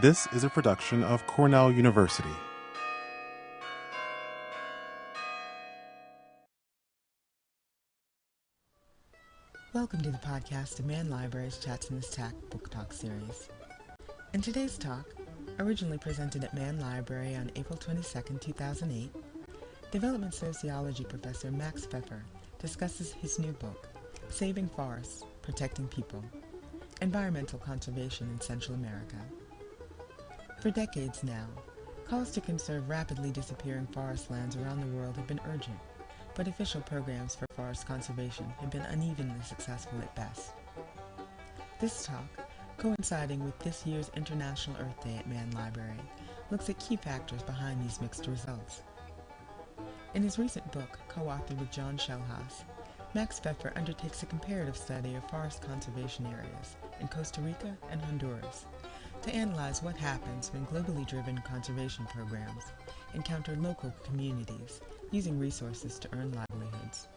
This is a production of Cornell University. Welcome to the podcast of Mann Library's Chats in the Stack Book Talk series. In today's talk, originally presented at Mann Library on April 22, 2008, Development Sociology Professor Max Pfeffer discusses his new book, Saving Forests, Protecting People, Environmental Conservation in Central America. For decades now, calls to conserve rapidly disappearing forest lands around the world have been urgent, but official programs for forest conservation have been unevenly successful at best. This talk, coinciding with this year's International Earth Day at Mann Library, looks at key factors behind these mixed results. In his recent book, co-authored with John Schellhaus, Max Pfeffer undertakes a comparative study of forest conservation areas in Costa Rica and Honduras to analyze what happens when globally driven conservation programs encounter local communities using resources to earn livelihoods.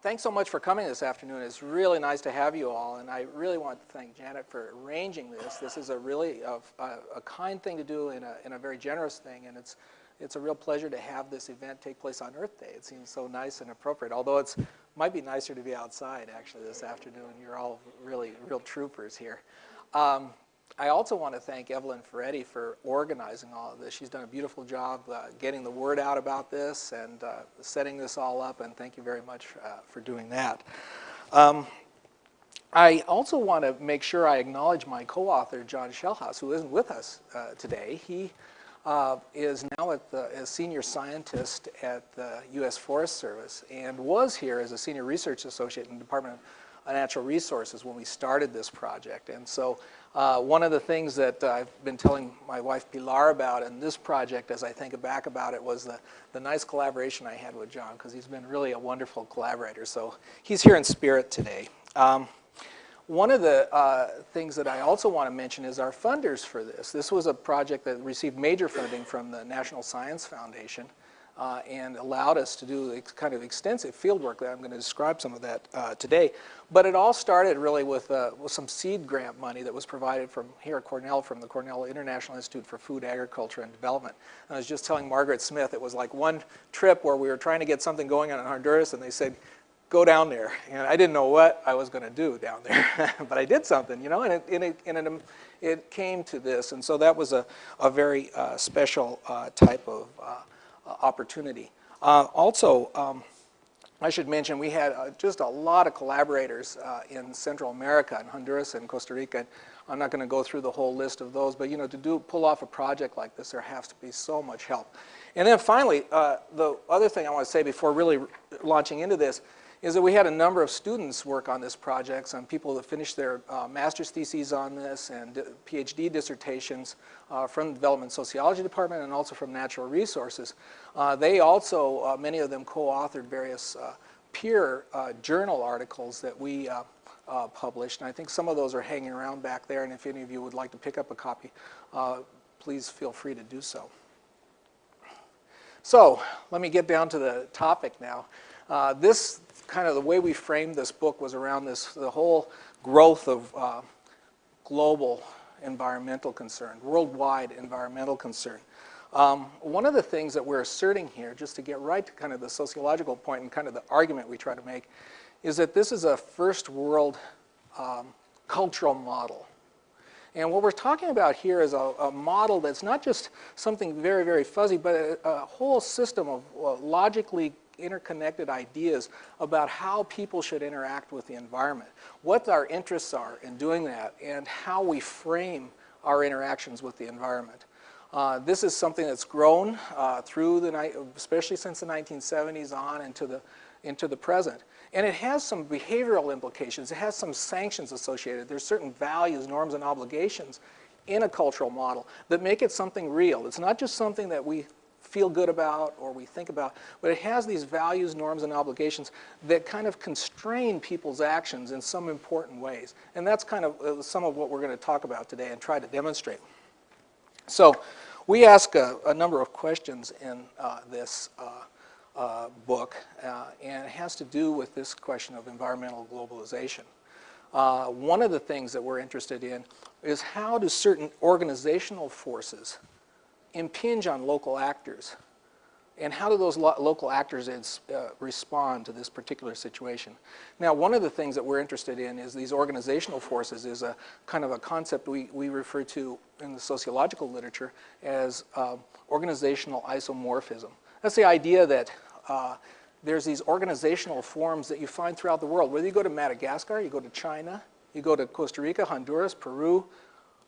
Thanks so much for coming this afternoon. It's really nice to have you all, and I really want to thank Janet for arranging this. This is a really a kind thing to do and a very generous thing, and it's a real pleasure to have this event take place on Earth Day. It seems so nice and appropriate, although it might be nicer to be outside actually this afternoon. You're all really real troopers here. I also want to thank Evelyn Ferretti for organizing all of this. She's done a beautiful job getting the word out about this and setting this all up, and thank you very much for doing that. I also want to make sure I acknowledge my co-author, John Schellhaus, who isn't with us today. He is now as senior scientist at the U.S. Forest Service and was here as a senior research associate in the Department of Natural Resources when we started this project. And so one of the things that I've been telling my wife Pilar about in this project as I think back about it was the nice collaboration I had with John, because he's been really a wonderful collaborator. So he's here in spirit today. One of the things that I also want to mention is our funders for this. This was a project that received major funding from the National Science Foundation and allowed us to do kind of extensive field work that I'm going to describe some of that today. But it all started really with some seed grant money that was provided from here at Cornell, from the Cornell International Institute for Food, Agriculture, and Development. And I was just telling Margaret Smith, it was like one trip where we were trying to get something going on in Honduras, and they said, go down there. And I didn't know what I was going to do down there, but I did something, you know, and it came to this. And so that was a very special type of opportunity. Also, I should mention we had just a lot of collaborators in Central America, in Honduras and Costa Rica. I'm not going to go through the whole list of those, but you know, to pull off a project like this, there has to be so much help. And then finally, the other thing I want to say before really launching into this is that we had a number of students work on this project, some people that finished their master's theses on this and PhD dissertations from the Development Sociology Department and also from Natural Resources. They also, many of them co-authored various peer journal articles that we published, and I think some of those are hanging around back there, and if any of you would like to pick up a copy, please feel free to do so. So let me get down to the topic now. This kind of the way we framed this book was around the whole growth of global environmental concern, worldwide environmental concern. One of the things that we're asserting here, just to get right to kind of the sociological point and kind of the argument we try to make, is that this is a first world cultural model. And what we're talking about here is a model that's not just something very, very fuzzy, but a whole system of logically interconnected ideas about how people should interact with the environment, what our interests are in doing that, and how we frame our interactions with the environment. This is something that's grown through especially since the 1970s on into the present. And it has some behavioral implications. It has some sanctions associated. There's certain values, norms, and obligations in a cultural model that make it something real. It's not just something that we feel good about or we think about, but it has these values, norms, and obligations that kind of constrain people's actions in some important ways. And that's kind of some of what we're going to talk about today and try to demonstrate. So we ask a number of questions in this book, and it has to do with this question of environmental globalization. One of the things that we're interested in is how do certain organizational forces impinge on local actors? And how do those local actors respond to this particular situation? Now, one of the things that we're interested in is these organizational forces is a kind of a concept we refer to in the sociological literature as organizational isomorphism. That's the idea that there's these organizational forms that you find throughout the world. Whether you go to Madagascar, you go to China, you go to Costa Rica, Honduras, Peru,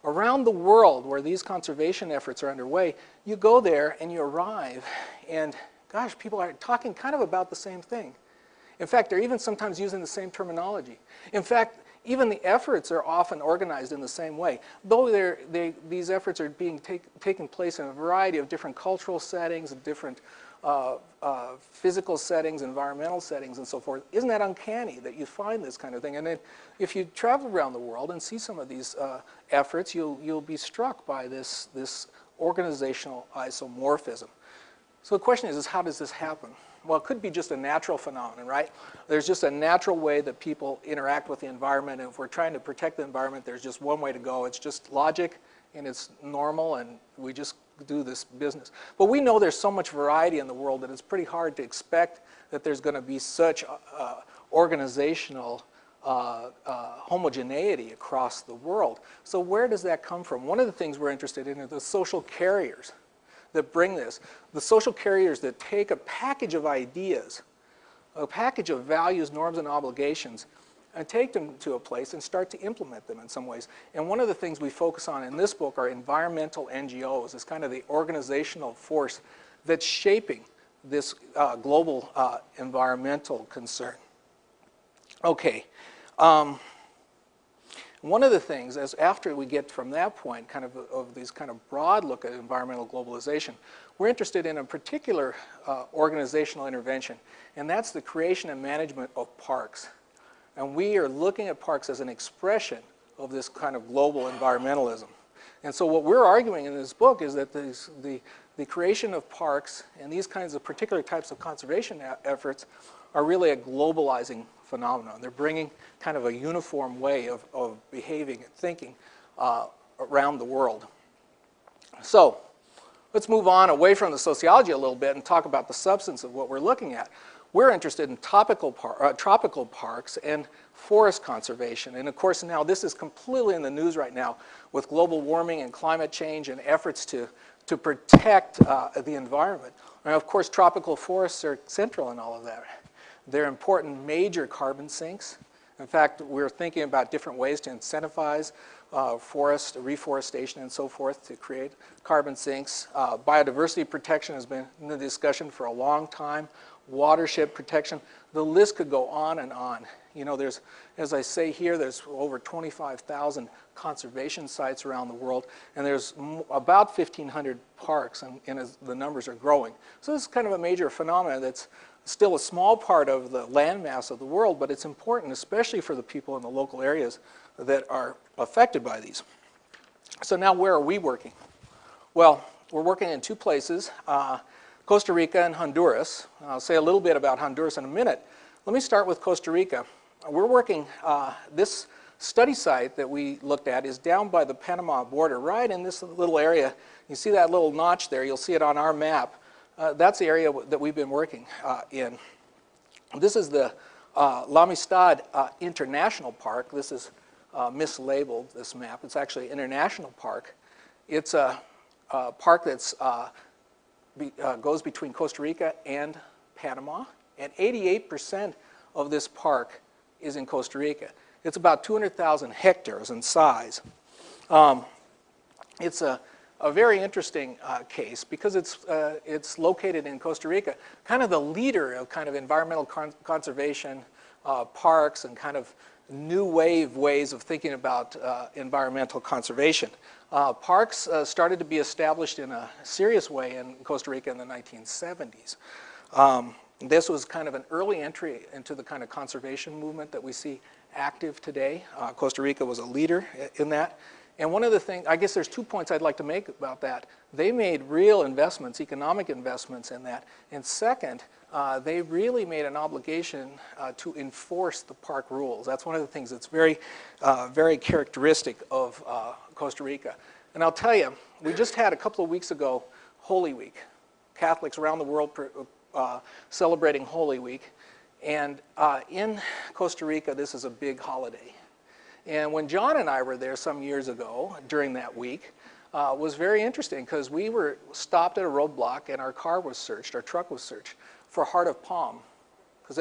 around the world where these conservation efforts are underway, you go there and you arrive and, gosh, people are talking kind of about the same thing. In fact, they're even sometimes using the same terminology. In fact, even the efforts are often organized in the same way. Though these efforts are being taking place in a variety of different cultural settings, different physical settings, environmental settings, and so forth. Isn't that uncanny that you find this kind of thing? And then if you travel around the world and see some of these efforts, you'll be struck by this organizational isomorphism. So the question is how does this happen? Well, it could be just a natural phenomenon, right? There's just a natural way that people interact with the environment, and if we're trying to protect the environment, there's just one way to go. It's just logic, and it's normal, and we just do this business. But we know there's so much variety in the world that it's pretty hard to expect that there's going to be such organizational homogeneity across the world. So where does that come from? One of the things we're interested in are the social carriers that bring this. The social carriers that take a package of ideas, a package of values, norms, and obligations, and take them to a place and start to implement them in some ways. And one of the things we focus on in this book are environmental NGOs. It's kind of the organizational force that's shaping this global environmental concern. Okay. One of the things is after we get from that point, kind of these kind of broad look at environmental globalization, we're interested in a particular organizational intervention, and that's the creation and management of parks. And we are looking at parks as an expression of this kind of global environmentalism. And so what we're arguing in this book is that the creation of parks and these kinds of particular types of conservation efforts are really a globalizing phenomenon. They're bringing kind of a uniform way of behaving and thinking around the world. So let's move on away from the sociology a little bit and talk about the substance of what we're looking at. We're interested in tropical parks and forest conservation. And of course now this is completely in the news right now with global warming and climate change and efforts to protect the environment. And of course tropical forests are central in all of that. They're important major carbon sinks. In fact, we're thinking about different ways to incentivize forest reforestation and so forth to create carbon sinks. Biodiversity protection has been in the discussion for a long time. Watershed protection, the list could go on and on. You know, there's, as I say here, there's over 25,000 conservation sites around the world, and there's about 1,500 parks, and as the numbers are growing. So this is kind of a major phenomenon that's still a small part of the landmass of the world, but it's important, especially for the people in the local areas that are affected by these. So now where are we working? Well, we're working in two places. Costa Rica and Honduras. I'll say a little bit about Honduras in a minute. Let me start with Costa Rica. We're working, this study site that we looked at is down by the Panama border, right in this little area. You see that little notch there, you'll see it on our map. That's the area that we've been working in. This is the La Amistad International Park. This is mislabeled, this map. It's actually an international park. It's a park that's goes between Costa Rica and Panama, and 88% of this park is in Costa Rica. It's about 200,000 hectares in size. It's a very interesting case because it's located in Costa Rica, kind of the leader of kind of environmental conservation, parks, and kind of new wave ways of thinking about environmental conservation. Parks started to be established in a serious way in Costa Rica in the 1970s. This was kind of an early entry into the kind of conservation movement that we see active today. Costa Rica was a leader in that. And one of the things, I guess there's 2 points I'd like to make about that. They made real investments, economic investments in that. And second, they really made an obligation to enforce the park rules. That's one of the things that's very, very characteristic of Costa Rica. And I'll tell you, we just had a couple of weeks ago Holy Week. Catholics around the world celebrating Holy Week. And in Costa Rica, this is a big holiday. And when John and I were there some years ago during that week, was very interesting because we were stopped at a roadblock and our car was searched, our truck was searched for heart of palm. Because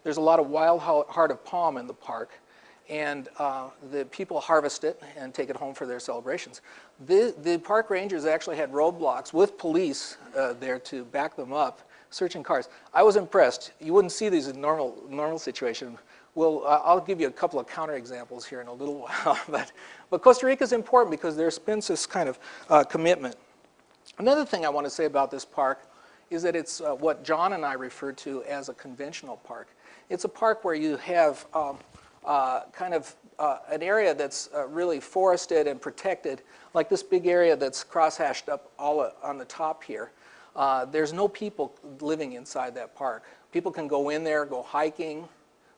there's a lot of wild heart of palm in the park. And the people harvest it and take it home for their celebrations. The park rangers actually had roadblocks with police there to back them up, searching cars. I was impressed. You wouldn't see these in normal situation. Well, I'll give you a couple of counterexamples here in a little while. But Costa Rica is important because there's been this kind of commitment. Another thing I want to say about this park is that it's what John and I refer to as a conventional park. It's a park where you have an area that's really forested and protected, like this big area that's cross-hashed up all on the top here. There's no people living inside that park. People can go in there, go hiking.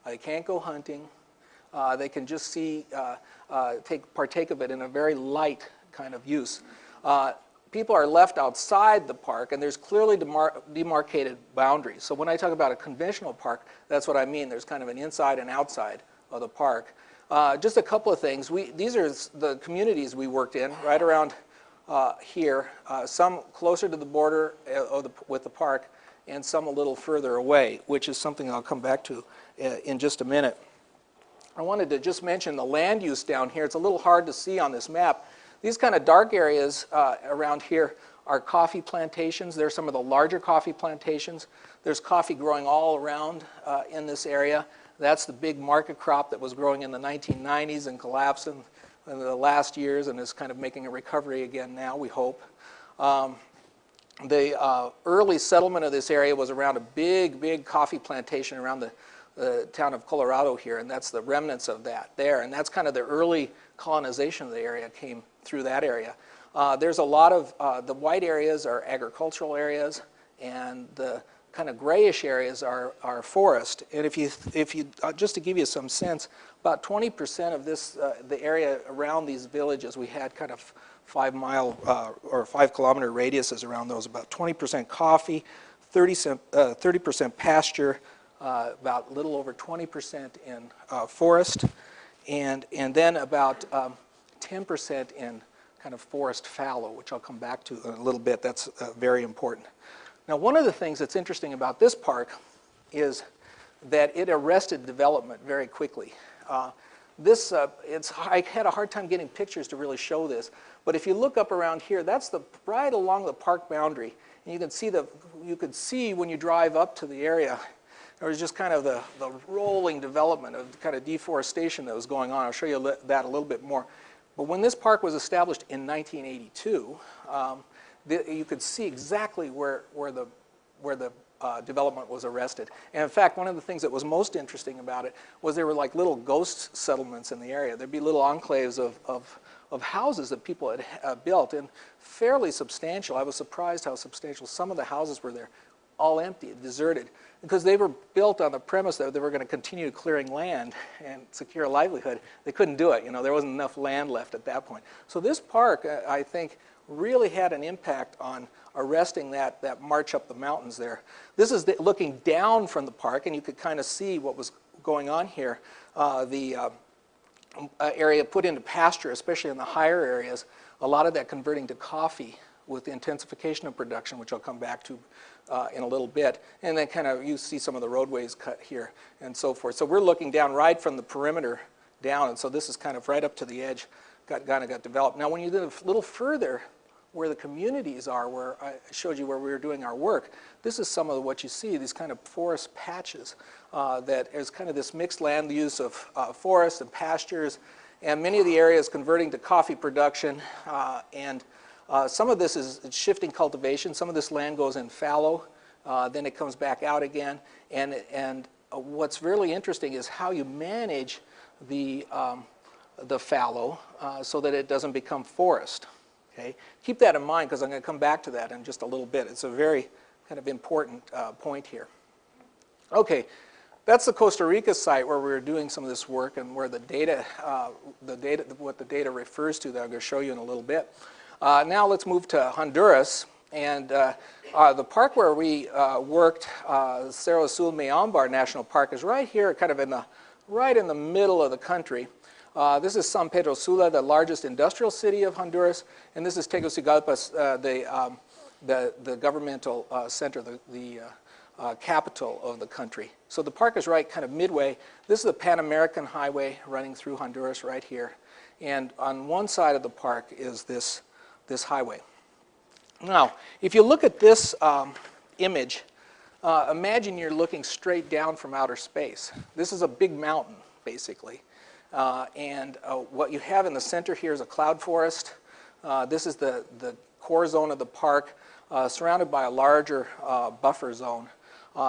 They can't go hunting. They can just partake of it in a very light kind of use. People are left outside the park, and there's clearly demarcated boundaries. So when I talk about a conventional park, that's what I mean. There's kind of an inside and outside of the park. Just a couple of things. These are the communities we worked in right around here, some closer to the border with the park, and some a little further away, which is something I'll come back to in just a minute. I wanted to just mention the land use down here. It's a little hard to see on this map. These kind of dark areas around here are coffee plantations. They're some of the larger coffee plantations. There's coffee growing all around in this area. That's the big market crop that was growing in the 1990s and collapsed in the last years and is kind of making a recovery again now, we hope. The early settlement of this area was around a big coffee plantation around the town of Colorado here, and that's the remnants of that there. And that's kind of the early colonization of the area came through that area. There's a lot of, the white areas are agricultural areas, and the kind of grayish areas are forest. And if you just to give you some sense, about 20% of this, the area around these villages, we had kind of 5-mile or 5-kilometer radiuses around those. About 20% coffee, 30% pasture, about a little over 20% in forest, and then about 10% in kind of forest fallow, which I'll come back to in a little bit. That's very important. Now, one of the things that's interesting about this park is that it arrested development very quickly. I had a hard time getting pictures to really show this, but if you look up around here, that's right along the park boundary, and you could see when you drive up to the area, there was just kind of the rolling development of kind of deforestation that was going on. I'll show you that a little bit more. But when this park was established in 1982, you could see exactly where the development was arrested. And in fact, one of the things that was most interesting about it was there were like little ghost settlements in the area. There'd be little enclaves of houses that people had built, and fairly substantial. I was surprised how substantial some of the houses were there, all empty, deserted, because they were built on the premise that they were going to continue clearing land and secure a livelihood. They couldn't do it. There wasn't enough land left at that point. So this park, I think, really had an impact on arresting that march up the mountains there. This is looking down from the park, and you could kind of see what was going on here. The area put into pasture, especially in the higher areas, a lot of that converting to coffee with the intensification of production, which I'll come back to in a little bit. And then kind of you see some of the roadways cut here and so forth. So we're looking down right from the perimeter down, and so this is kind of right up to the edge, got developed. Now when you live a little further where the communities are, where I showed you where we were doing our work, this is some of what you see, these kind of forest patches that is kind of this mixed land use of forests and pastures, and many of the areas converting to coffee production, and some of this is shifting cultivation. Some of this land goes in fallow, then it comes back out again, and what's really interesting is how you manage the fallow so that it doesn't become forest. Okay? Keep that in mind because I'm going to come back to that in just a little bit. It's a very, kind of important point here. Okay, that's the Costa Rica site where we were doing some of this work and where the data, what the data refers to that I'm going to show you in a little bit. Now let's move to Honduras. And the park where we worked, Cerro Azul Mayambar National Park, is right here, kind of right in the middle of the country. This is San Pedro Sula, the largest industrial city of Honduras, and this is Tegucigalpa, the governmental center, the capital of the country. So the park is right kind of midway. This is the Pan American Highway running through Honduras right here. And on one side of the park is this highway. Now, if you look at this image, imagine you're looking straight down from outer space. This is a big mountain, basically. And what you have in the center here is a cloud forest. This is the core zone of the park, surrounded by a larger buffer zone.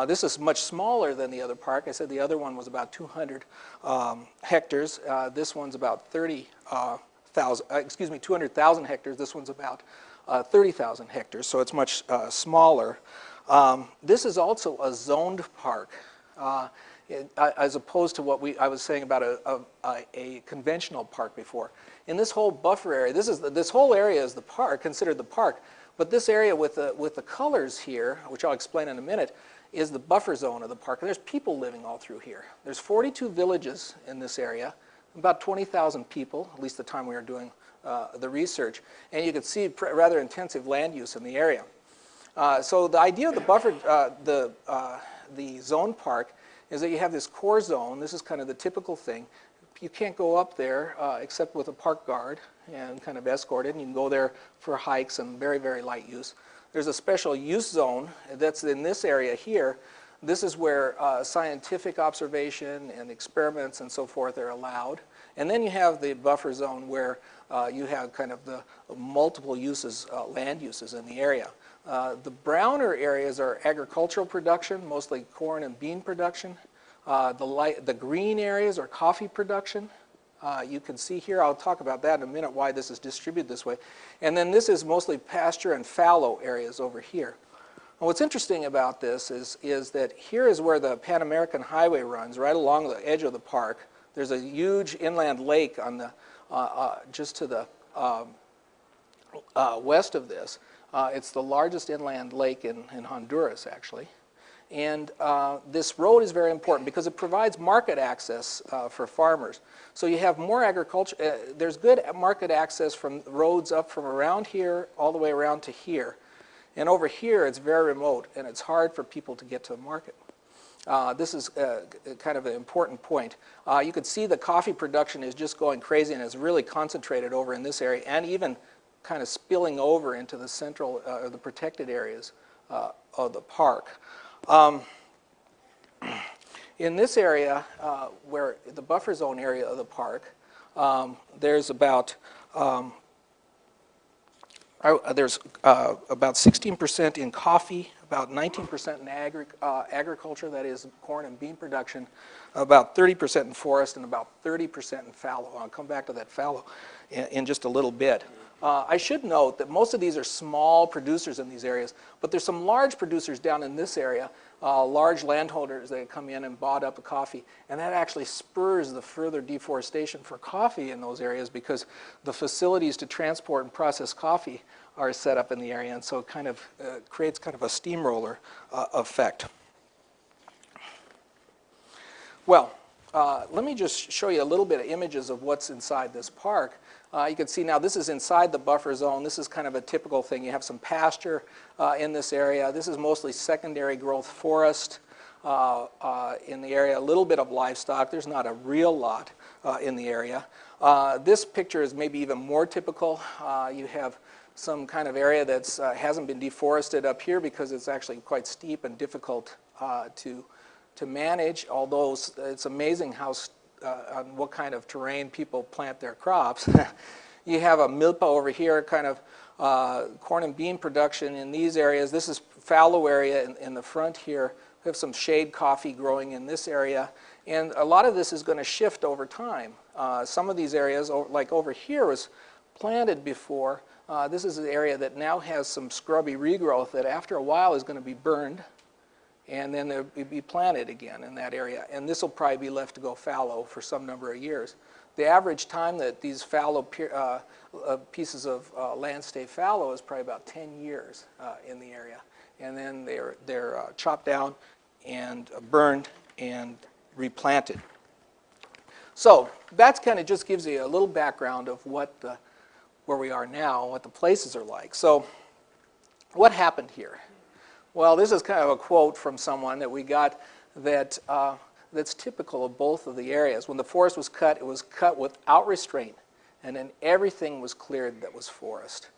This is much smaller than the other park. I said the other one was about 200 hectares. This one's about 200,000 hectares. This one's about 30,000 hectares, so it's much smaller. This is also a zoned park, as opposed to what I was saying about a conventional park before. In this whole buffer area, this whole area is the park, considered the park, but this area with the colors here, which I'll explain in a minute, is the buffer zone of the park. And there's people living all through here. There's 42 villages in this area, about 20,000 people, at least the time we were doing the research, and you can see rather intensive land use in the area. So the idea of the buffer, the zone park, is that you have this core zone. This is kind of the typical thing. You can't go up there except with a park guard and kind of escorted, and you can go there for hikes and very, very light use. There's a special use zone that's in this area here. This is where scientific observation and experiments and so forth are allowed. And then you have the buffer zone where you have kind of the multiple uses, land uses in the area. The browner areas are agricultural production, mostly corn and bean production. The green areas are coffee production. You can see here, I'll talk about that in a minute, why this is distributed this way. And then this is mostly pasture and fallow areas over here. And what's interesting about this is that here is where the Pan American Highway runs, right along the edge of the park. There's a huge inland lake on the just to the west of this. It's the largest inland lake in Honduras, actually. And this road is very important because it provides market access for farmers. So you have more agriculture. There's good market access from roads up from around here all the way around to here. And over here, it's very remote, and it's hard for people to get to the market. This is kind of an important point. You can see the coffee production is just going crazy, and it's really concentrated over in this area, and even kind of spilling over into the central, or the protected areas of the park. In this area, where the buffer zone area of the park, there's about 16% in coffee, about 19% in agriculture, that is corn and bean production, about 30% in forest, and about 30% in fallow. I'll come back to that fallow in just a little bit. I should note that most of these are small producers in these areas, but there's some large producers down in this area, large landholders that come in and bought up the coffee, and that actually spurs the further deforestation for coffee in those areas because the facilities to transport and process coffee are set up in the area, and so it kind of creates kind of a steamroller effect. Well, let me just show you a little bit of images of what's inside this park. You can see now this is inside the buffer zone. This is kind of a typical thing. You have some pasture in this area. This is mostly secondary growth forest in the area, a little bit of livestock. There's not a real lot in the area. This picture is maybe even more typical. You have some kind of area that hasn't been deforested up here because it's actually quite steep and difficult to manage, although it's amazing how on what kind of terrain people plant their crops. You have a milpa over here, kind of corn and bean production in these areas. This is fallow area in the front here. We have some shade coffee growing in this area. And a lot of this is going to shift over time. Some of these areas, like over here, was planted before. This is an area that now has some scrubby regrowth that after a while is going to be burned, and then they'll be planted again in that area. And this will probably be left to go fallow for some number of years. The average time that these fallow pieces of land stay fallow is probably about 10 years in the area. And then they're chopped down and burned and replanted. So that's kind of just gives you a little background of where we are now, what the places are like. So what happened here? Well, this is kind of a quote from someone that we got that's typical of both of the areas. When the forest was cut, it was cut without restraint, and then everything was cleared that was forest.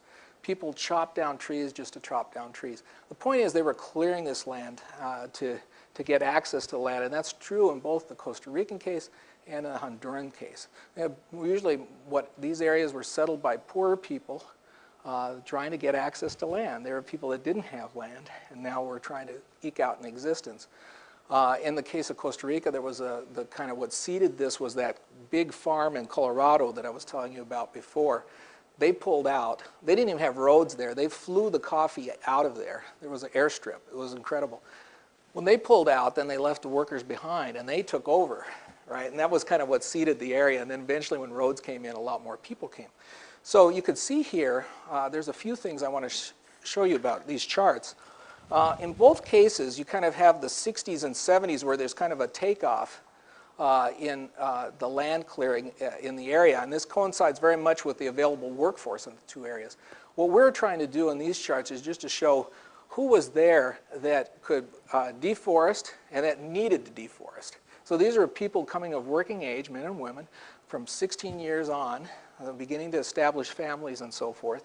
People chopped down trees just to chop down trees. The point is they were clearing this land to get access to land, and that's true in both the Costa Rican case and the Honduran case. Usually these areas were settled by poorer people trying to get access to land. There were people that didn't have land, and now we're trying to eke out an existence. In the case of Costa Rica, there was the kind of what seeded this was that big farm in Colorado that I was telling you about before. They pulled out. They didn't even have roads there. They flew the coffee out of there. There was an airstrip. It was incredible. When they pulled out, then they left the workers behind, and they took over, right? And that was kind of what seeded the area. And then eventually when roads came in, a lot more people came. So you could see here, there's a few things I want to show you about these charts. In both cases, you kind of have the 60s and 70s where there's kind of a takeoff in the land clearing in the area. And this coincides very much with the available workforce in the two areas. What we're trying to do in these charts is just to show who was there that could deforest and that needed to deforest. So these are people coming of working age, men and women, from 16 years on, beginning to establish families and so forth.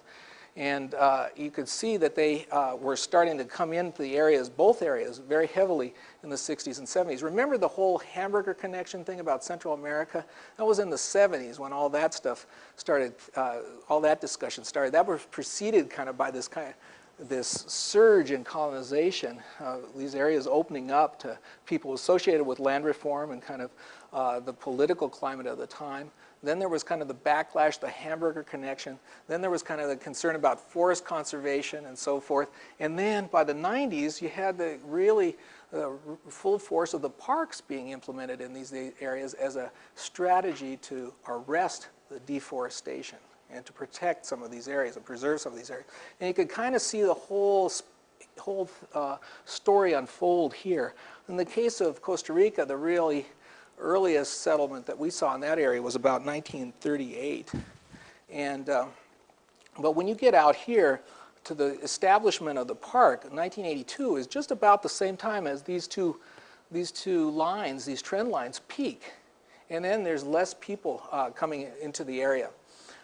And you could see that they were starting to come into the areas, both areas, very heavily in the 60s and 70s. Remember the whole hamburger connection thing about Central America? That was in the 70s when all that stuff started, all that discussion started. That was preceded kind of by this surge in colonization, these areas opening up to people associated with land reform and kind of the political climate of the time. Then there was kind of the backlash, the hamburger connection. Then there was kind of the concern about forest conservation and so forth. And then by the 90s, you had the really full force of the parks being implemented in these areas as a strategy to arrest the deforestation and to protect some of these areas and preserve some of these areas. And you could kind of see the whole story unfold here. In the case of Costa Rica, the really earliest settlement that we saw in that area was about 1938. And, but when you get out here to the establishment of the park, 1982 is just about the same time as these two lines, these trend lines peak. And then there's less people coming into the area.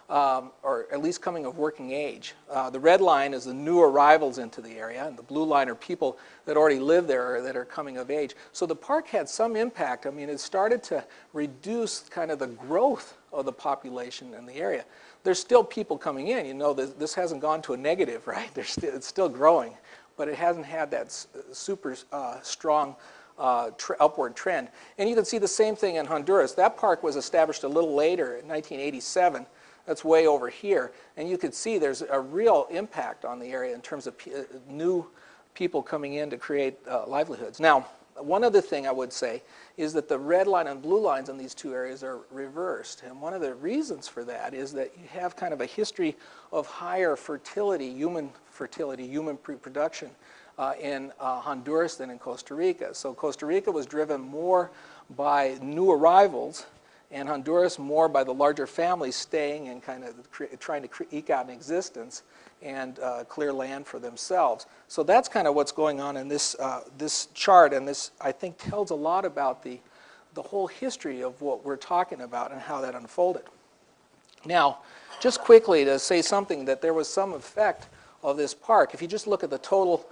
Or at least coming of working age. The red line is the new arrivals into the area, and the blue line are people that already live there or that are coming of age. So the park had some impact. I mean, it started to reduce kind of the growth of the population in the area. There's still people coming in. You know, this hasn't gone to a negative, right? It's still growing, but it hasn't had that super strong upward trend. And you can see the same thing in Honduras. That park was established a little later, in 1987. That's way over here. And you could see there's a real impact on the area in terms of new people coming in to create livelihoods. Now, one other thing I would say is that the red line and blue lines in these two areas are reversed. And one of the reasons for that is that you have kind of a history of higher fertility, human reproduction in Honduras than in Costa Rica. So Costa Rica was driven more by new arrivals, and Honduras more by the larger families staying and kind of trying to eke out an existence and clear land for themselves. So that's kind of what's going on in this chart, and this, I think, tells a lot about the whole history of what we're talking about and how that unfolded. Now, just quickly to say something, that there was some effect of this park. If you just look at the total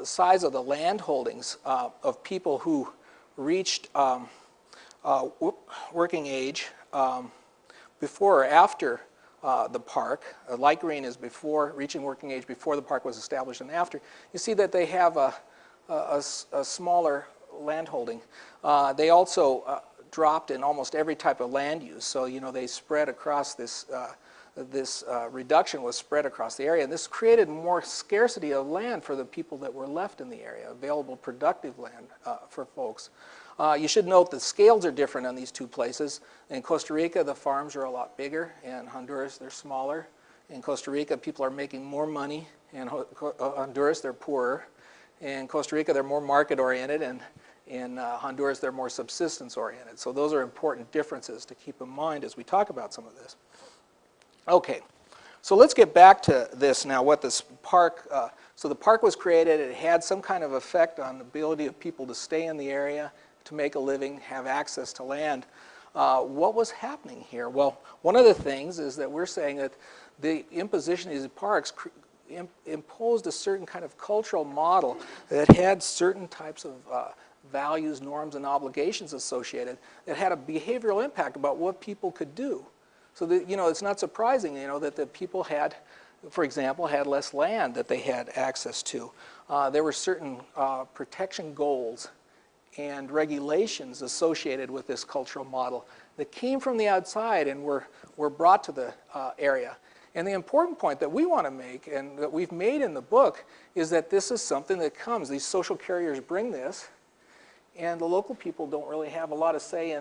size of the land holdings of people who reached working age before or after the park. Light green is before, reaching working age before the park was established, and after. You see that they have a smaller land holding. They also dropped in almost every type of land use. So, you know, they spread across this reduction was spread across the area, and this created more scarcity of land for the people that were left in the area, available productive land for folks. You should note the scales are different on these two places. In Costa Rica, the farms are a lot bigger. In Honduras, they're smaller. In Costa Rica, people are making more money. In Honduras, they're poorer. In Costa Rica, they're more market-oriented, and in Honduras, they're more subsistence-oriented. So those are important differences to keep in mind as we talk about some of this. Okay, so let's get back to this now, what this park, so the park was created, it had some kind of effect on the ability of people to stay in the area, to make a living, have access to land. What was happening here? Well, one of the things is that we're saying that the imposition of these parks imposed a certain kind of cultural model that had certain types of values, norms, and obligations associated that had a behavioral impact about what people could do. So that, it's not surprising, that the people had, for example, had less land that they had access to. There were certain protection goals and regulations associated with this cultural model that came from the outside and were brought to the area. And the important point that we want to make, and that we've made in the book, is that this is something that comes. These social carriers bring this, and the local people don't really have a lot of say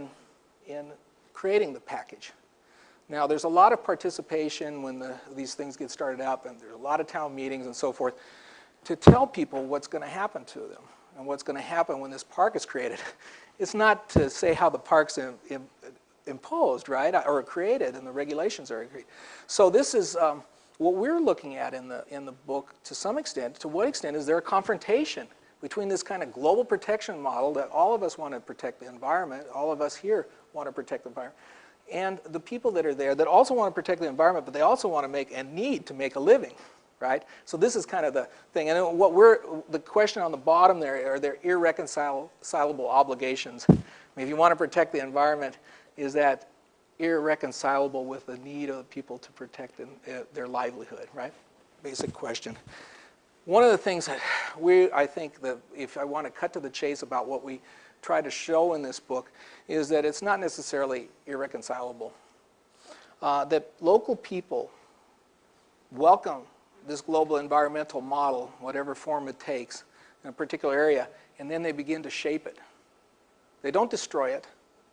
in creating the package. Now, there's a lot of participation when these things get started up, and there's a lot of town meetings and so forth, to tell people what's going to happen to them and what's going to happen when this park is created. It's not to say how the park's imposed, right, or created, and the regulations are agreed. So this is what we're looking at in the book to some extent. To what extent is there a confrontation between this kind of global protection model that all of us want to protect the environment, all of us here want to protect the environment, and the people that are there that also want to protect the environment, but they also want to make and need to make a living, right? So this is kind of the thing. And the question on the bottom there, are there irreconcilable obligations? I mean, if you want to protect the environment, is that irreconcilable with the need of the people to protect their livelihood, right? Basic question. One of the things that I think that if I want to cut to the chase about what we try to show in this book is that it's not necessarily irreconcilable. That local people welcome this global environmental model, whatever form it takes, in a particular area, and then they begin to shape it. They don't destroy it,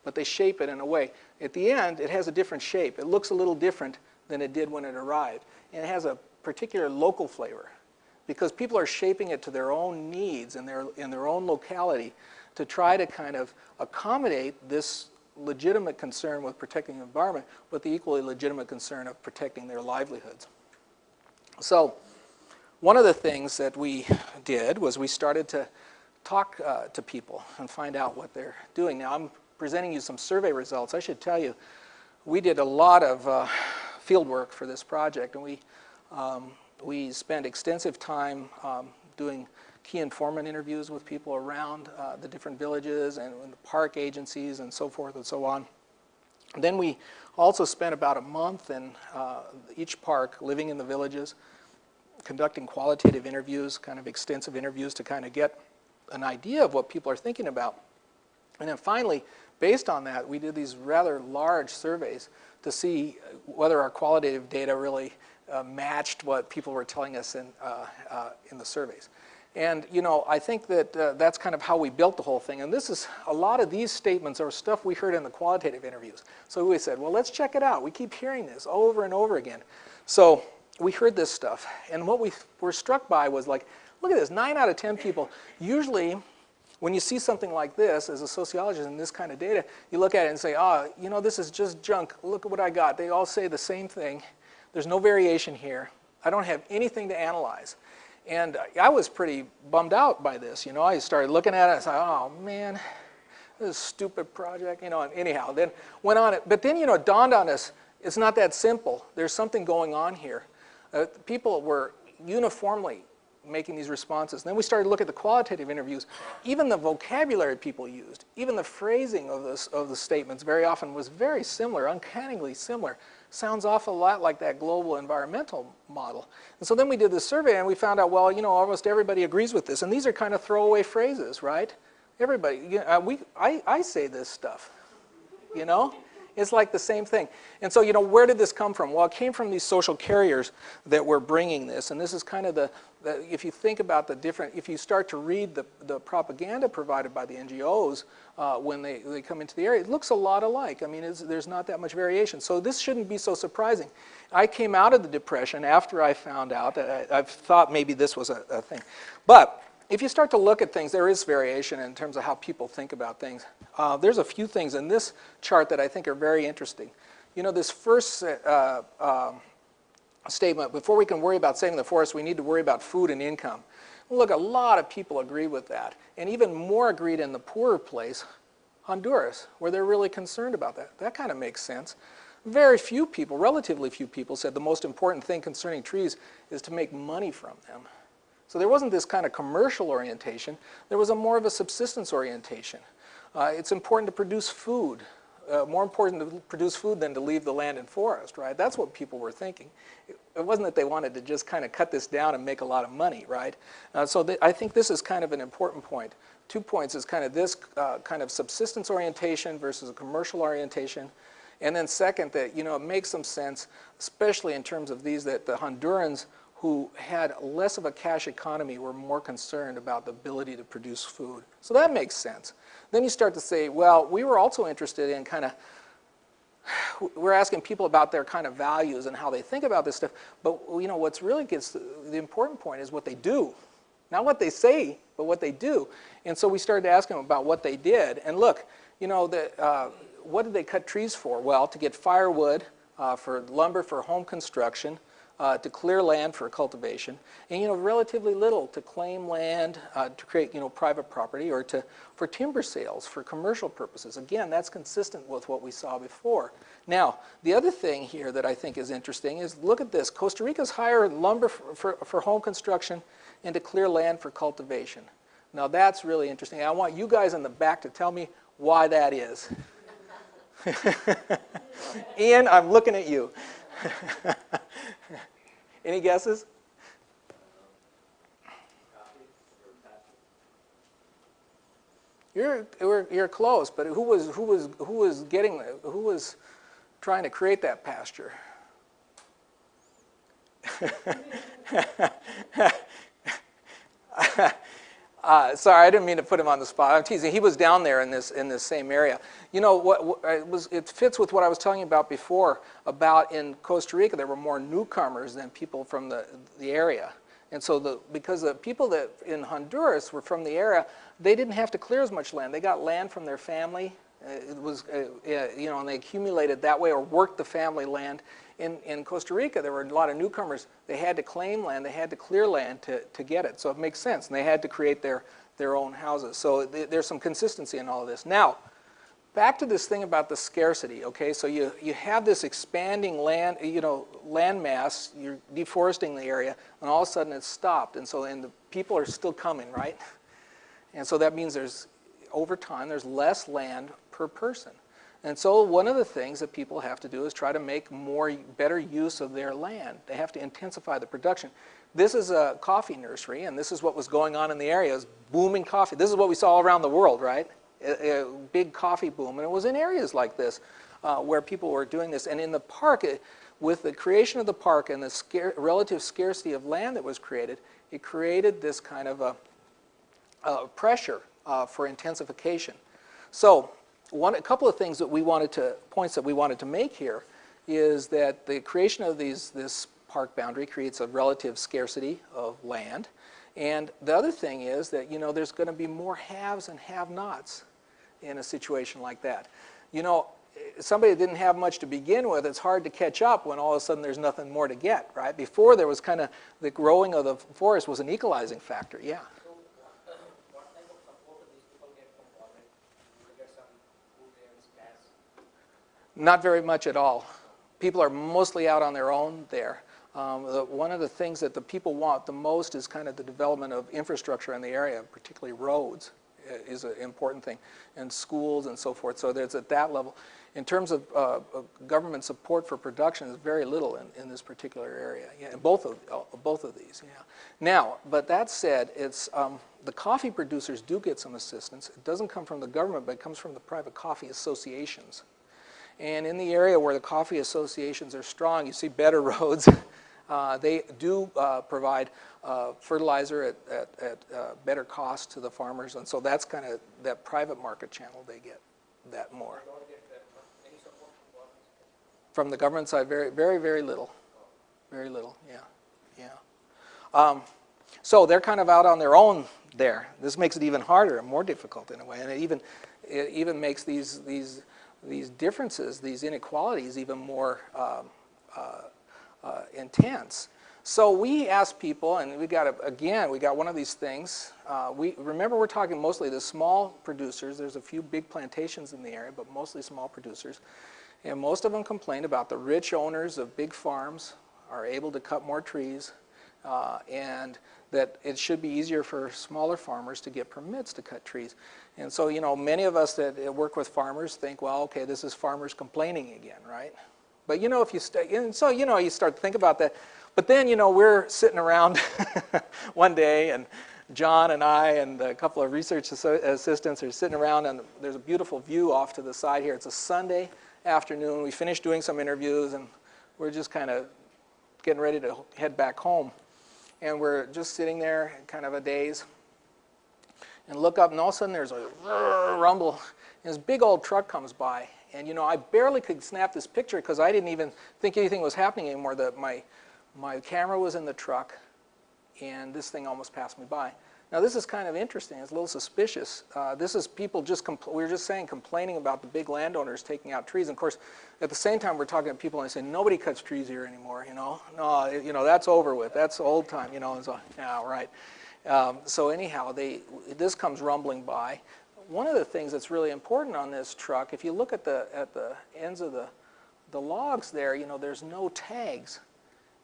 but they shape it in a way. At the end, it has a different shape. It looks a little different than it did when it arrived. And it has a particular local flavor because people are shaping it to their own needs in their own locality to try to kind of accommodate this legitimate concern with protecting the environment, but the equally legitimate concern of protecting their livelihoods. So one of the things that we did was we started to talk to people and find out what they're doing. Now, I'm presenting you some survey results. I should tell you, we did a lot of field work for this project, and we spent extensive time doing key informant interviews with people around the different villages and the park agencies and so forth and so on. And then we also spent about a month in each park living in the villages, conducting qualitative interviews, kind of extensive interviews to kind of get an idea of what people are thinking about. And then finally, based on that, we did these rather large surveys to see whether our qualitative data really matched what people were telling us in the surveys. And, I think that that's kind of how we built the whole thing. And a lot of these statements are stuff we heard in the qualitative interviews. So we said, well, let's check it out. We keep hearing this over and over again. So we heard this stuff. And what we were struck by was like, look at this, 9 out of 10 people. Usually, when you see something like this, as a sociologist and this kind of data, you look at it and say, this is just junk. Look at what I got. They all say the same thing. There's no variation here. I don't have anything to analyze. And I was pretty bummed out by this. I started looking at it and I said, oh man, this is a stupid project. And anyhow, then went on it. But then, it dawned on us, it's not that simple. There's something going on here. People were uniformly making these responses. And then we started to look at the qualitative interviews. Even the vocabulary people used, even the phrasing of the statements very often was very similar, uncannily similar. Sounds awful lot like that global environmental model. And so then we did this survey and we found out, well, almost everybody agrees with this. And these are kind of throwaway phrases, right? Everybody, I say this stuff, It's like the same thing. And so, where did this come from? Well, it came from these social carriers that were bringing this. And this is kind of if you think about the different, if you start to read the propaganda provided by the NGOs when they come into the area, it looks a lot alike. I mean, there's not that much variation. So this shouldn't be so surprising. I came out of the Depression after I found out. I thought maybe this was a thing. But if you start to look at things, there is variation in terms of how people think about things. There's a few things in this chart that I think are very interesting. This first statement, before we can worry about saving the forest, we need to worry about food and income. Look, a lot of people agree with that. And even more agreed in the poorer place, Honduras, where they're really concerned about that. That kind of makes sense. Very few people, relatively few people, said the most important thing concerning trees is to make money from them. So there wasn't this kind of commercial orientation. There was more of a subsistence orientation. It's important to produce food. More important to produce food than to leave the land and forest, right? That's what people were thinking. It wasn't that they wanted to just kind of cut this down and make a lot of money, right? I think this is kind of an important point. 2 points is kind of this kind of subsistence orientation versus a commercial orientation. And then second, that it makes some sense, especially in terms of that the Hondurans who had less of a cash economy were more concerned about the ability to produce food. So that makes sense. Then you start to say, well, we were also interested in we're asking people about their kind of values and how they think about this stuff. But what's really the important point is what they do. Not what they say, but what they do. And so we started to ask them about what they did. And look, what did they cut trees for? Well, to get firewood, for lumber for home construction, to clear land for cultivation, and relatively little to claim land to create private property or for timber sales for commercial purposes. Again, that's consistent with what we saw before. Now, the other thing here that I think is interesting is look at this. Costa Rica's hire lumber for home construction and to clear land for cultivation. Now that's really interesting. I want you guys in the back to tell me why that is. Ian, I'm looking at you. Any guesses? You're close, but who was trying to create that pasture? Sorry, I didn't mean to put him on the spot. I'm teasing. He was down there in this same area. It fits with what I was telling you about before. About in Costa Rica, there were more newcomers than people from the area, and so because the people that in Honduras were from the area, they didn't have to clear as much land. They got land from their family. And they accumulated that way or worked the family land. In Costa Rica, there were a lot of newcomers. They had to claim land. They had to clear land to get it. So it makes sense. And they had to create their own houses. So there's some consistency in all of this. Now, back to this thing about the scarcity. Okay, so you have this expanding land mass. You're deforesting the area, and all of a sudden it's stopped. And the people are still coming, right? And so that means over time there's less land per person. And so one of the things that people have to do is try to make better use of their land. They have to intensify the production. This is a coffee nursery, and this is what was going on in the area. It was booming coffee. This is what we saw all around the world, right? A big coffee boom. And it was in areas like this where people were doing this. And in the park, with the creation of the park and the relative scarcity of land that was created, it created this kind of a pressure for intensification. So a couple of points that we wanted to make here is that the creation of this park boundary creates a relative scarcity of land. And the other thing is that, there's going to be more haves and have-nots in a situation like that. Somebody that didn't have much to begin with, it's hard to catch up when all of a sudden there's nothing more to get, right? Before there was kind of the growing of the forest was an equalizing factor, yeah. Not very much at all. People are mostly out on their own there. One of the things that the people want the most is kind of the development of infrastructure in the area, particularly roads is an important thing, and schools and so forth. So there's at that level. In terms of government support for production, there's very little in this particular area. Yeah, both of these. Yeah. Now, but that said, it's the coffee producers do get some assistance. It doesn't come from the government, but it comes from the private coffee associations. And in the area where the coffee associations are strong, you see better roads. They do provide fertilizer at better cost to the farmers, and so that's kind of that private market channel. They get that more. From the government side, very, very, very little. Very little, yeah. So they're kind of out on their own there. This makes it even harder and more difficult in a way, and it even makes these differences, these inequalities, even more intense. So we asked people, and we got one of these things. Remember, we're talking mostly the small producers. There's a few big plantations in the area, but mostly small producers. And most of them complained about the rich owners of big farms are able to cut more trees, and that it should be easier for smaller farmers to get permits to cut trees. And so, many of us that work with farmers think, well, okay, this is farmers complaining again, right? But if you you start to think about that. But then, we're sitting around one day, and John and I and a couple of research assistants are sitting around, and there's a beautiful view off to the side here. It's a Sunday afternoon. We finished doing some interviews, and we're just kind of getting ready to head back home. And we're just sitting there, kind of a daze, and look up, and all of a sudden there's a rumble, and this big old truck comes by. And I barely could snap this picture because I didn't even think anything was happening anymore. My camera was in the truck, and this thing almost passed me by. Now this is kind of interesting. It's a little suspicious. This is people we were just saying complaining about the big landowners taking out trees. And of course, at the same time, we're talking to people and they say nobody cuts trees here anymore. No, that's over with. That's old time. And so yeah, right. So anyhow, this comes rumbling by. One of the things that's really important on this truck, if you look at the ends of the logs there, there's no tags.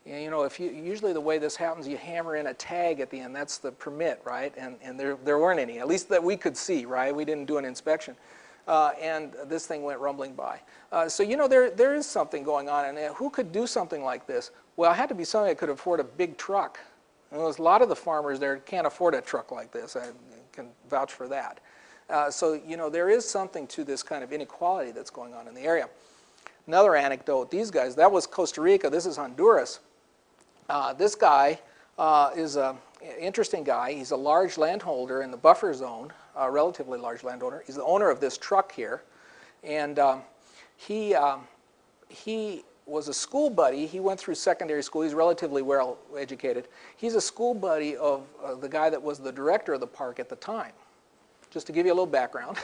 And, usually the way this happens, you hammer in a tag at the end. That's the permit, right? And there weren't any, at least that we could see, right? We didn't do an inspection. And this thing went rumbling by. So, there is something going on. And who could do something like this? Well, it had to be somebody that could afford a big truck. And there's a lot of the farmers there can't afford a truck like this. I can vouch for that. So, there is something to this kind of inequality that's going on in the area. Another anecdote, these guys, that was Costa Rica. This is Honduras. This guy is an interesting guy. He's a large landholder in the buffer zone, a relatively large landowner. He's the owner of this truck here. And he was a school buddy. He went through secondary school. He's relatively well educated. He's a school buddy of the guy that was the director of the park at the time, just to give you a little background.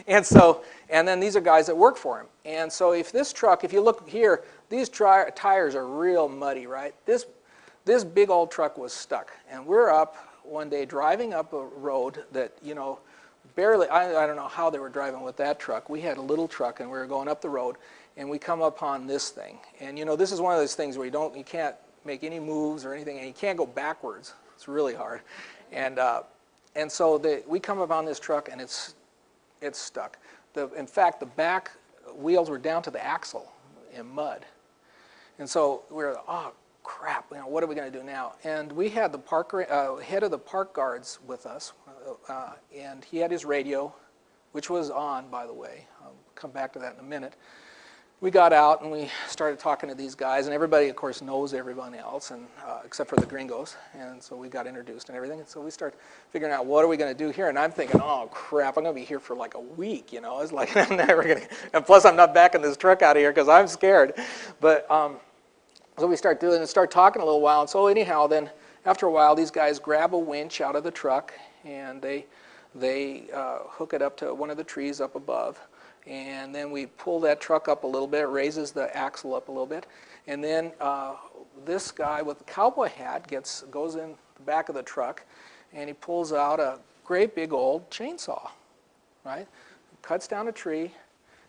And then these are guys that work for him. And so if you look here, these tires are real muddy, right? This big old truck was stuck. And we're up one day driving up a road that, barely, I don't know how they were driving with that truck. We had a little truck, and we were going up the road, and we come upon this thing. And, this is one of those things where you can't make any moves or anything, and you can't go backwards. It's really hard. And so we come upon this truck, and it's stuck. In fact, the back wheels were down to the axle in mud. And so we were, oh, crap, what are we going to do now? And we had the head of the park guards with us, and he had his radio, which was on, by the way. I'll come back to that in a minute. We got out, and we started talking to these guys, and everybody, of course, knows everyone else, and except for the gringos, and so we got introduced and everything, and so we start figuring out what are we going to do here, and I'm thinking, oh, crap, I'm going to be here for like a week, It's like, I'm never going to, and plus I'm not backing this truck out of here because I'm scared, but so we start talking a little while, and so anyhow, then after a while, these guys grab a winch out of the truck, and they hook it up to one of the trees up above. And then we pull that truck up a little bit, raises the axle up a little bit, and then this guy with the cowboy hat goes in the back of the truck, and he pulls out a great big old chainsaw, right? Cuts down a tree,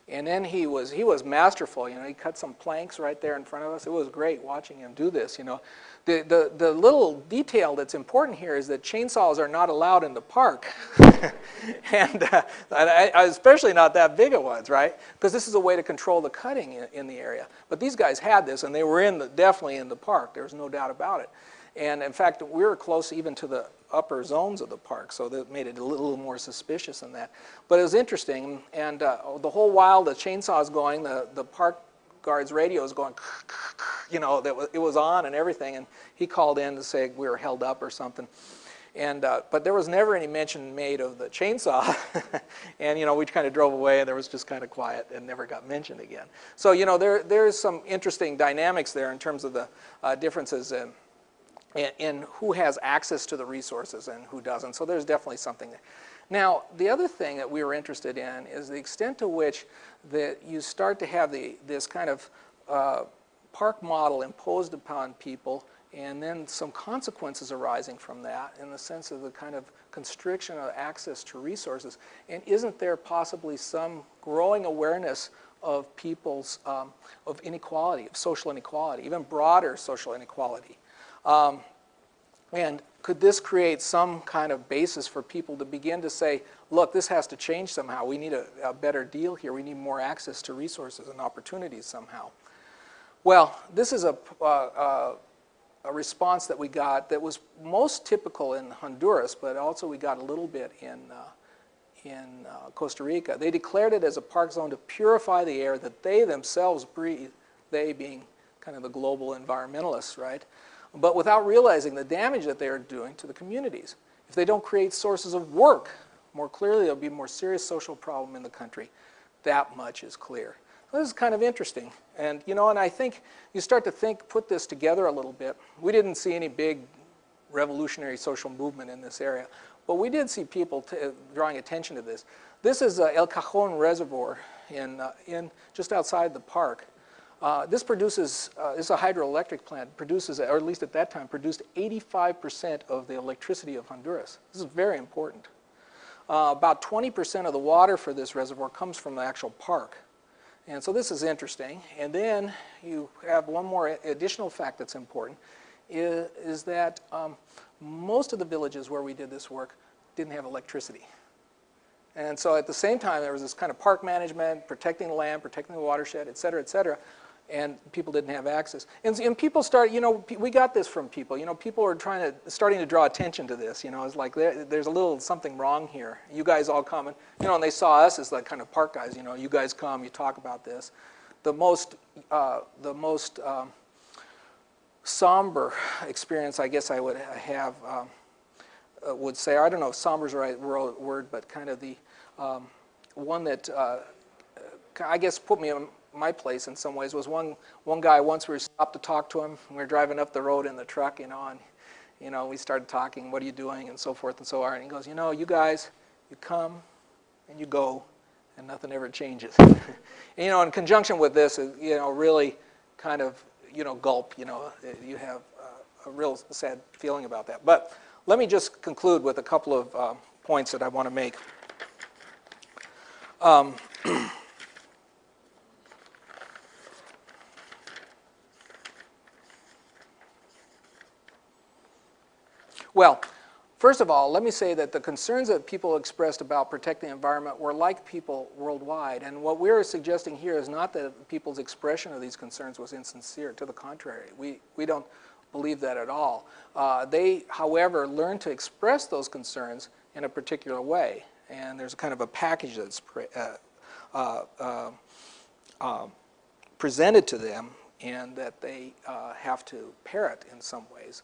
and then he was masterful. He cut some planks right there in front of us. It was great watching him do this. The little detail that's important here is that chainsaws are not allowed in the park, and especially not that big of ones, right? Because this is a way to control the cutting in the area. But these guys had this, and they were definitely in the park. There's no doubt about it. And in fact, we were close even to the upper zones of the park, so that made it a little more suspicious than that. But it was interesting, and the whole while the chainsaw is going, the park guard's radio is going, you know, it was on and everything, and he called in to say we were held up or something. And but there was never any mention made of the chainsaw, and you know, we kind of drove away, and there was just kind of quiet and never got mentioned again. So you know, there's some interesting dynamics there in terms of the differences in who has access to the resources and who doesn't. So there's definitely something there. Now, the other thing that we were interested in is the extent to which that you start to have this kind of park model imposed upon people, and then some consequences arising from that in the sense of the kind of constriction of access to resources. And isn't there possibly some growing awareness of people's, of inequality, of social inequality, even broader social inequality? And could this create some kind of basis for people to begin to say, look, this has to change somehow. We need a better deal here. We need more access to resources and opportunities somehow. Well, this is a response that we got that was most typical in Honduras, but also we got a little bit in Costa Rica. They declared it as a park zone to purify the air that they themselves breathe, they being kind of the global environmentalists, right? But without realizing the damage that they are doing to the communities. If they don't create sources of work, more clearly there'll be a more serious social problem in the country. That much is clear. This is kind of interesting. And, you know, and I think you start to put this together a little bit. We didn't see any big revolutionary social movement in this area, but we did see people drawing attention to this. This is El Cajon Reservoir in just outside the park. This produces, this is a hydroelectric plant, produces, or at least at that time, produced 85% of the electricity of Honduras. This is very important. About 20% of the water for this reservoir comes from the actual park. And so this is interesting. And then you have one more additional fact that's important, is that most of the villages where we did this work didn't have electricity. And so at the same time, there was this kind of park management, protecting the land, protecting the watershed, et cetera, and people didn't have access. And people start, you know, we got this from people. You know, people are starting to draw attention to this. You know, it's like there's a little something wrong here. You guys all come, and you know, and they saw us as like kind of park guys. You know, you guys come, you talk about this. The most somber experience, I guess I would have, would say, I don't know if somber is the right word, but kind of the one that I guess put me in my place in some ways was one guy. Once we stopped to talk to him, and we were driving up the road in the truck, you know, and you know, we started talking, what are you doing, and so forth and so on. And he goes, you know, you guys, you come and you go, and nothing ever changes. And, you know, in conjunction with this, you know, really kind of, you know, gulp, you know, you have a real sad feeling about that. But let me just conclude with a couple of points that I want to make. Well, first of all, let me say that the concerns that people expressed about protecting the environment were like people worldwide. And what we're suggesting here is not that people's expression of these concerns was insincere. To the contrary, we don't believe that at all. They, however, learned to express those concerns in a particular way. And there's a kind of a package that's presented to them, and that they have to parrot in some ways.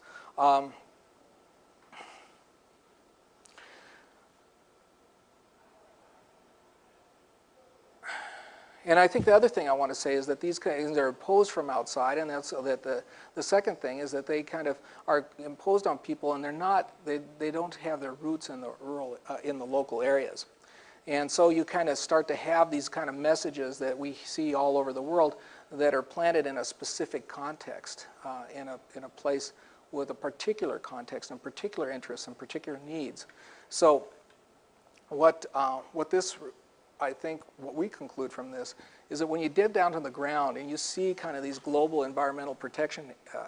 And I think the other thing I want to say is that these things are imposed from outside, and that's that the second thing is that they kind of are imposed on people, and they're not, they don't have their roots in the rural, in the local areas. And so you kind of start to have these kind of messages that we see all over the world that are planted in a specific context, in a place with a particular context and particular interests and particular needs. So what this, I think what we conclude from this is that when you get down to the ground and you see kind of these global environmental protection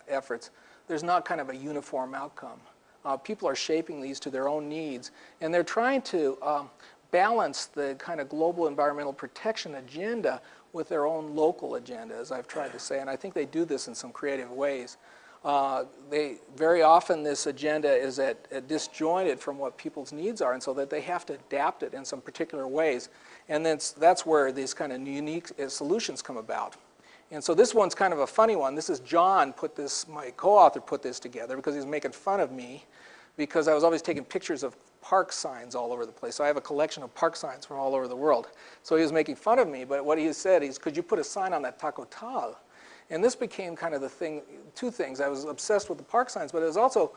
efforts, there's not kind of a uniform outcome. People are shaping these to their own needs, and they're trying to balance the kind of global environmental protection agenda with their own local agenda, as I've tried to say, and I think they do this in some creative ways. very often this agenda is disjointed from what people's needs are, and so that they have to adapt it in some particular ways. And then that's where these kind of unique solutions come about. And so this one's kind of a funny one. This is John my co-author put this together because he was making fun of me because I was always taking pictures of park signs all over the place. So I have a collection of park signs from all over the world. So he was making fun of me, but what he said is, could you put a sign on that Topical? And this became kind of the thing, two things. I was obsessed with the park signs, but it was also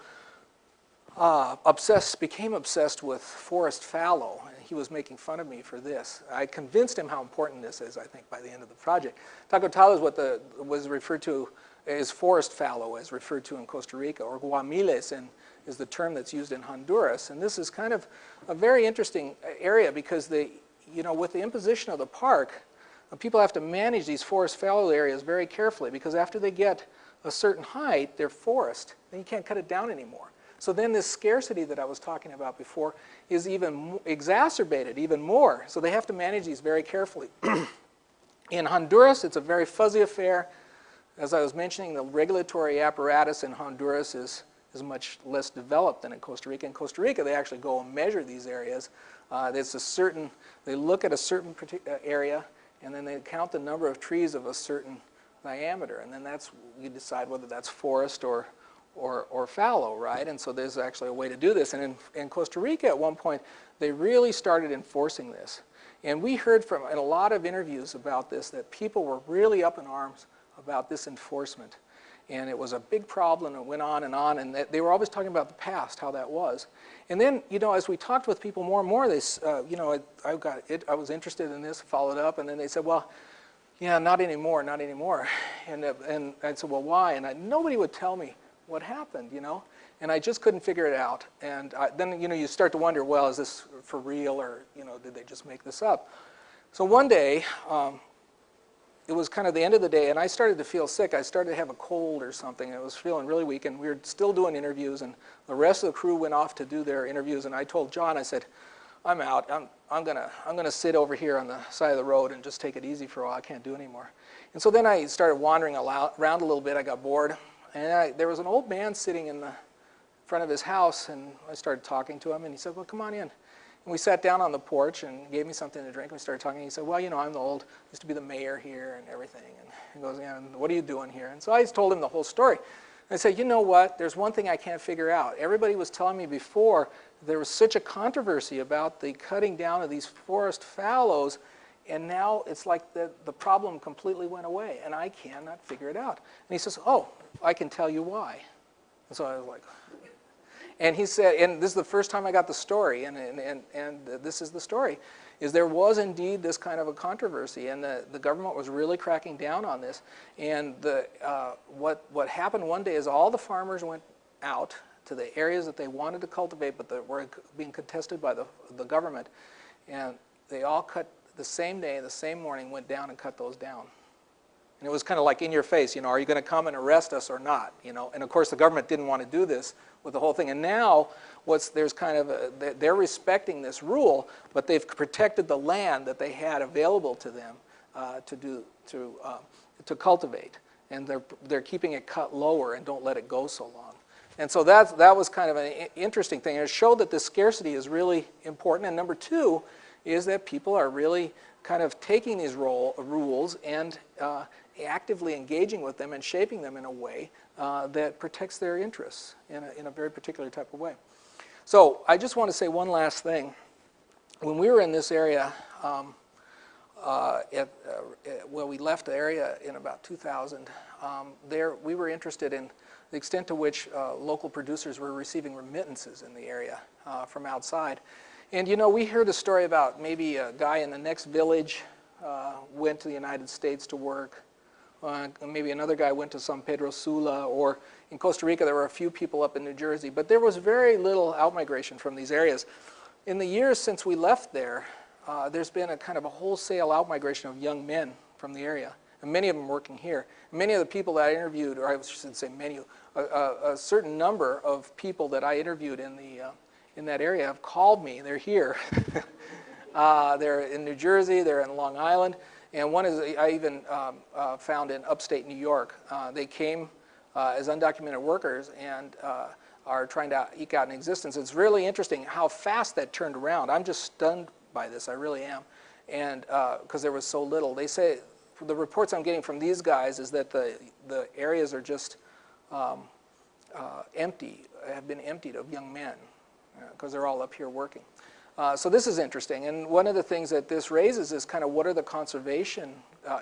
became obsessed with forest fallow. And he was making fun of me for this. I convinced him how important this is, I think, by the end of the project. Topical is what was referred to as forest fallow, as referred to in Costa Rica, or guamiles is the term that's used in Honduras. And this is kind of a very interesting area because with the imposition of the park, people have to manage these forest fallow areas very carefully because after they get a certain height, they're forest, then you can't cut it down anymore. So then this scarcity that I was talking about before is even exacerbated even more. So they have to manage these very carefully. In Honduras, it's a very fuzzy affair. As I was mentioning, the regulatory apparatus in Honduras is much less developed than in Costa Rica. In Costa Rica, they actually go and measure these areas. They look at a certain area, and then they count the number of trees of a certain diameter, and then you decide whether that's forest or fallow, right? And so there's actually a way to do this. And in Costa Rica, at one point, they really started enforcing this. And we heard in a lot of interviews about this that people were really up in arms about this enforcement. And it was a big problem. It went on, and they were always talking about the past, how that was. And then, as we talked with people more and more, I was interested in this, followed up, and then they said, well, yeah, not anymore, not anymore. And I said, well, why? And nobody would tell me what happened, and I just couldn't figure it out. And then, you start to wonder, well, is this for real, or, did they just make this up? So one day, it was kind of the end of the day, and I started to feel sick. I started to have a cold or something. I was feeling really weak, and we were still doing interviews, and the rest of the crew went off to do their interviews, and I told John, I said, I'm out. I'm gonna sit over here on the side of the road and just take it easy for a while. I can't do anymore. And so then I started wandering around a little bit. I got bored, and there was an old man sitting in the front of his house, and I started talking to him, and he said, well, come on in. And we sat down on the porch and gave me something to drink. We started talking. And he said, well, I'm used to be the mayor here and everything. And he goes, yeah, and what are you doing here? And so I told him the whole story. And I said, you know what? There's one thing I can't figure out. Everybody was telling me before there was such a controversy about the cutting down of these forest fallows, and now it's like the problem completely went away, and I cannot figure it out. And he says, oh, I can tell you why. And so I was like, and he said, and this is the first time I got the story, and this is the story, is there was indeed this kind of a controversy, and the government was really cracking down on this. And what happened one day is all the farmers went out to the areas that they wanted to cultivate, but that were being contested by the government, and they all cut the same day, the same morning, went down and cut those down. And it was kind of like in your face, are you going to come and arrest us or not? And of course the government didn't want to do this with the whole thing. And now there's kind of they're respecting this rule, but they've protected the land that they had available to them to cultivate, and they're keeping it cut lower and don't let it go so long. And so that was kind of an interesting thing. And it showed that this scarcity is really important. And number two is that people are really kind of taking these rules and actively engaging with them and shaping them in a way that protects their interests in a very particular type of way. So I just want to say one last thing. When we were in this area, we left the area in about 2000, we were interested in the extent to which local producers were receiving remittances in the area from outside. And we heard a story about maybe a guy in the next village went to the United States to work. Maybe another guy went to San Pedro Sula, or in Costa Rica there were a few people up in New Jersey, but there was very little outmigration from these areas. In the years since we left there, there's been a kind of a wholesale outmigration of young men from the area, and many of them working here. Many of the people that I interviewed, or I should say many, a certain number of people that I interviewed in that area have called me. They're here. They're in New Jersey, they're in Long Island, and one is I even found in upstate New York. They came as undocumented workers and are trying to eke out an existence. It's really interesting how fast that turned around. I'm just stunned by this, I really am, and because there was so little. They say, the reports I'm getting from these guys is that the areas are just empty, have been emptied of young men, because they're all up here working. So this is interesting, and one of the things that this raises is kind of what are the conservation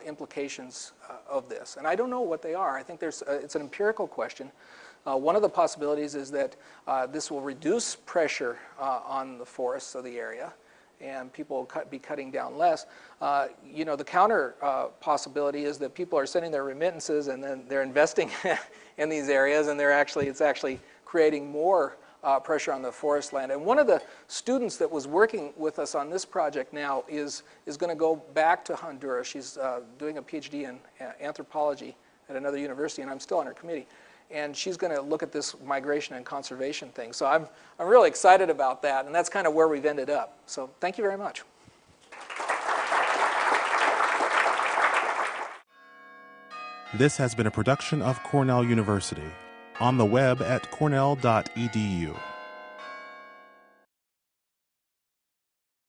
implications of this, and I don't know what they are. I think it's an empirical question. One of the possibilities is that this will reduce pressure on the forests of the area, and people will be cutting down less. You know, the counter possibility is that people are sending their remittances and then they're investing in these areas, and it's actually creating more pressure on the forest land. And one of the students that was working with us on this project now is going to go back to Honduras. She's doing a PhD in anthropology at another university, and I'm still on her committee. And she's going to look at this migration and conservation thing. So I'm really excited about that, and that's kind of where we've ended up. So thank you very much. This has been a production of Cornell University. On the web at cornell.edu.